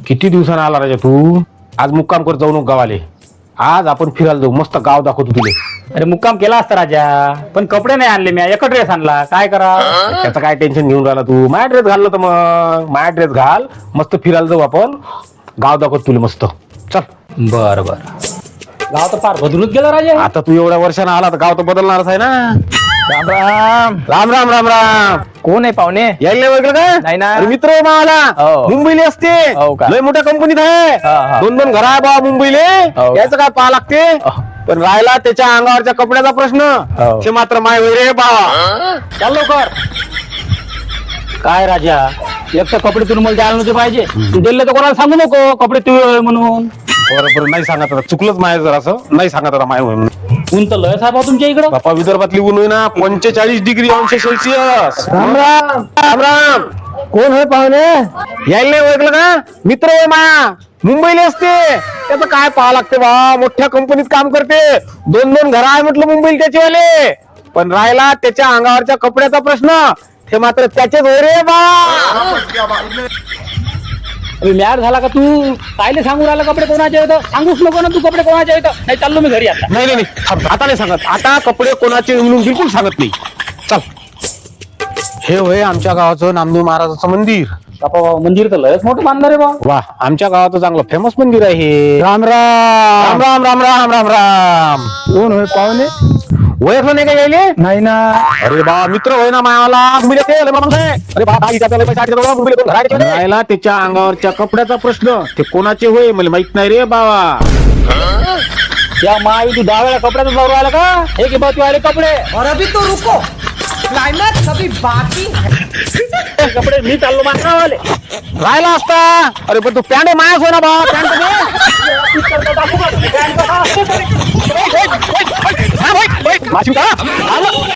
किती दिवसानं आला राजा तू? आज मुक्काम कर, जाऊ नको गावाले. आज आपण फिरायला जाऊ, मस्त गाव दाखवतो तुले. अरे मुक्काम केला असता राजा, पण कपडे नाही आणले मी, एक ड्रेस आणला, काय करा. त्याचं काय टेन्शन घेऊन राहिला तू? माझा ड्रेस घाललो तर मग माझा ड्रेस घाल, मस्त फिरायला जाऊ आपण, गाव दाखवतो तुला मस्त. चल. बर बर. गाव तर फार बदलूच गेला राजा. आता तू एवढ्या वर्षानं आला तर गाव तर बदलणारच आहे ना. राम राम. राम राम राम राम. कोण आहे पाहुणे? यायला वेगळं का? नाही ना. अरे मित्र आहे मला, हो. मुंबईला असते. हो का? लय मोठ्या कंपनीत आहे. हा. 2-2 घर आहे बा मुंबईले. हो. याचं काय पाहा लागते. पण राहिला त्याच्या अंगावरच्या कपड्याचा प्रश्न, हो. ते मात्र माय वैरे बाबा. चाल लवकर. काय राजा, एक तर कपडे तुम्ही मला द्यायला नव्हते पाहिजे. तू दिले तर कोणाला सांगू नको कपडे तू म्हणून. बरोबर नाही सांगत आता, चुकलंच माय जरासं, नाही सांगत आता माय म्हणून. ऊन तर लय साहेब तुमच्या इकडं. बापा विदर्भातली ऊन होई ना 45 डिग्री अंश सेल्सिअस. राम राम. राम राम. कोण आहे पाहुणे? यायला नाही ओळखलं का? मित्र आहे मा, मुंबईला असते. त्याचं काय पाहा लागते बा, मोठ्या कंपनीत काम करते. 2-2 घर आहे म्हटलं मुंबईला त्याचेवाले. पण राहिला त्याच्या अंगावरच्या कपड्याचा प्रश्न, ते मात्र त्याचेच होय रे बा. मॅर झाला का तू? कायले सांगू राहिला कपडे कोणाचे येतं? सांगूच नको ना तू कपडे कोणाचे येतं. नाही चाललो मी घरी आता. नाही नाही नाही, थांब, आता नाही सांगत. आता कपडे कोणाचे म्हणून बिलकुल सांगत नाही. चल. हे होय आमच्या गावाचं नामदेव महाराजाचं मंदिर. बापा मंदिर तर लयच मोठं बांधणार आहे बा. वा, आमच्या गावाचं चांगलं फेमस मंदिर आहे हे. राम राम राम राम राम राम राम. कोण होय पाहुणे? ओळखलं नाही का यायले? नाही ना. अरे बा, मित्र होय ना मायावाला. मुंबईला ते लय माणूस आहे. अरे बा, पैसा मुंबईला दोन घराचे होते. राहिला त्याच्या अंगावरच्या कपड्याचा प्रश्न, ते कोणाचे होय मला माहित नाही रे बाबा. या मावी तू 10 वेळा कपड्याचा जाऊ राहिला का? हे की बा तू आले कपडे. और अभी तो रुको, क्लाइमैक्स अभी बाकी है. कपडे मी चाललो मागवाले. राहिला असता. अरे पण तू पॅन्ट मायाच होय ना बा, पॅन्ट